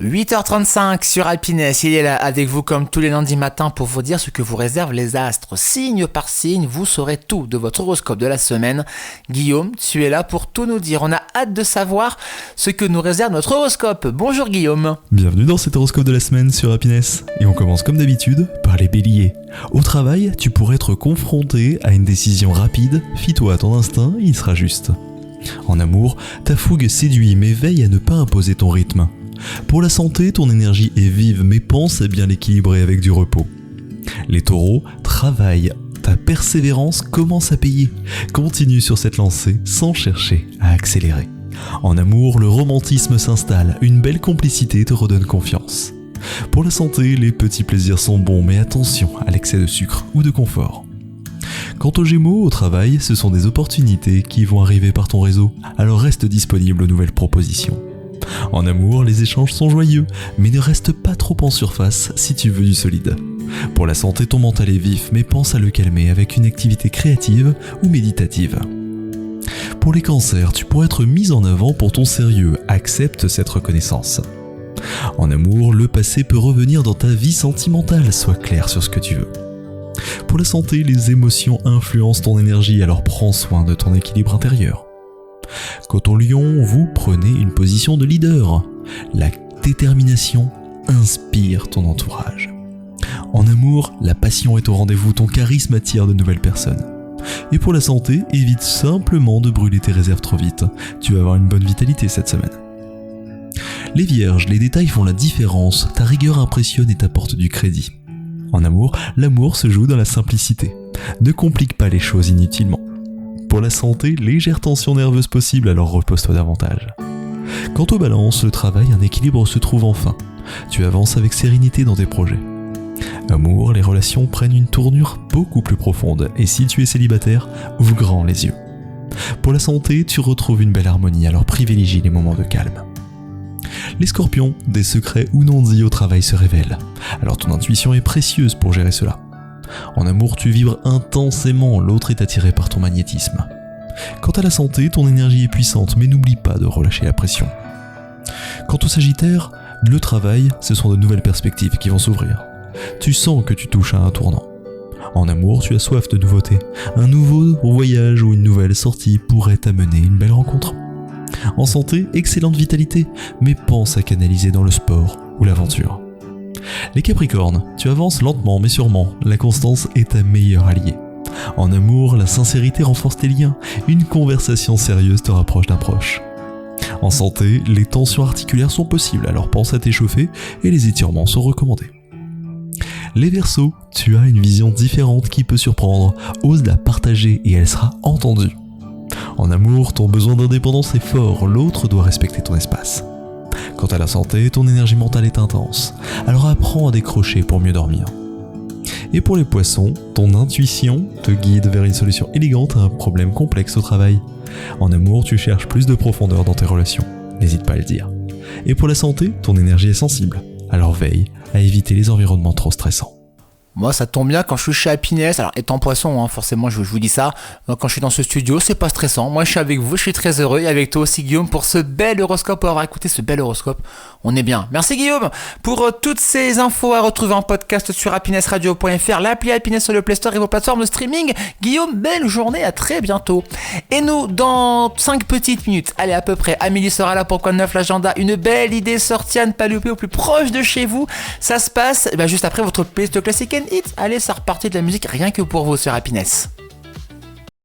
8h35 sur Happiness, il est là avec vous comme tous les lundis matins pour vous dire ce que vous réservent les astres. Signe par signe, vous saurez tout de votre horoscope de la semaine. Guillaume, tu es là pour tout nous dire. On a hâte de savoir ce que nous réserve notre horoscope. Bonjour Guillaume. Bienvenue dans cet horoscope de la semaine sur Happiness. Et on commence comme d'habitude par les béliers. Au travail, tu pourrais être confronté à une décision rapide. Fie-toi à ton instinct, il sera juste. En amour, ta fougue séduit mais veille à ne pas imposer ton rythme. Pour la santé, ton énergie est vive, mais pense à bien l'équilibrer avec du repos. Les taureaux, travaillent. Ta persévérance commence à payer. Continue sur cette lancée sans chercher à accélérer. En amour, le romantisme s'installe. Une belle complicité te redonne confiance. Pour la santé, les petits plaisirs sont bons, mais attention à l'excès de sucre ou de confort. Quant aux Gémeaux, au travail, ce sont des opportunités qui vont arriver par ton réseau, alors reste disponible aux nouvelles propositions. En amour, les échanges sont joyeux, mais ne reste pas trop en surface si tu veux du solide. Pour la santé, ton mental est vif, mais pense à le calmer avec une activité créative ou méditative. Pour les cancers, tu pourrais être mis en avant pour ton sérieux, accepte cette reconnaissance. En amour, le passé peut revenir dans ta vie sentimentale, sois clair sur ce que tu veux. Pour la santé, les émotions influencent ton énergie, alors prends soin de ton équilibre intérieur. Quant au lion, vous prenez une position de leader. La détermination inspire ton entourage. En amour, la passion est au rendez-vous, ton charisme attire de nouvelles personnes. Et pour la santé, évite simplement de brûler tes réserves trop vite. Tu vas avoir une bonne vitalité cette semaine. Les vierges, les détails font la différence, ta rigueur impressionne et t'apporte du crédit. En amour, l'amour se joue dans la simplicité. Ne complique pas les choses inutilement. Pour la santé, légère tension nerveuse possible, alors repose-toi davantage. Quant aux balances, le travail, un équilibre se trouve enfin. Tu avances avec sérénité dans tes projets. Amour, les relations prennent une tournure beaucoup plus profonde, et si tu es célibataire, ouvre grand les yeux. Pour la santé, tu retrouves une belle harmonie, alors privilégie les moments de calme. Les scorpions, des secrets ou non dits au travail se révèlent, alors ton intuition est précieuse pour gérer cela. En amour, tu vibres intensément, l'autre est attiré par ton magnétisme. Quant à la santé, ton énergie est puissante, mais n'oublie pas de relâcher la pression. Quant au Sagittaire, le travail, ce sont de nouvelles perspectives qui vont s'ouvrir. Tu sens que tu touches à un tournant. En amour, tu as soif de nouveautés. Un nouveau voyage ou une nouvelle sortie pourrait t'amener une belle rencontre. En santé, excellente vitalité, mais pense à canaliser dans le sport ou l'aventure. Les Capricornes, tu avances lentement mais sûrement, la constance est ta meilleure alliée. En amour, la sincérité renforce tes liens, une conversation sérieuse te rapproche d'un proche. En santé, les tensions articulaires sont possibles, alors pense à t'échauffer et les étirements sont recommandés. Les Verseaux, tu as une vision différente qui peut surprendre, ose la partager et elle sera entendue. En amour, ton besoin d'indépendance est fort, l'autre doit respecter ton espace. Quant à la santé, ton énergie mentale est intense, alors apprends à décrocher pour mieux dormir. Et pour les poissons, ton intuition te guide vers une solution élégante à un problème complexe au travail. En amour, tu cherches plus de profondeur dans tes relations, n'hésite pas à le dire. Et pour la santé, ton énergie est sensible, alors veille à éviter les environnements trop stressants. Moi, ça tombe bien quand je suis chez Happiness. Alors, étant poisson, forcément, je vous dis ça. Quand je suis dans ce studio, c'est pas stressant. Moi, je suis avec vous, je suis très heureux. Et avec toi aussi, Guillaume, pour ce bel horoscope. Pour avoir écouté ce bel horoscope, on est bien. Merci, Guillaume. Pour toutes ces infos à retrouver en podcast sur happinessradio.fr, l'appli Happiness sur le Play Store et vos plateformes de streaming. Guillaume, belle journée, à très bientôt. Et nous, dans 5 petites minutes, allez, à peu près, Amélie sera là pour Quoi de neuf l'agenda. Une belle idée sortie à ne pas louper au plus proche de chez vous. Ça se passe juste après votre playlist classique. Allez, ça repartit de la musique rien que pour vous sur Happiness.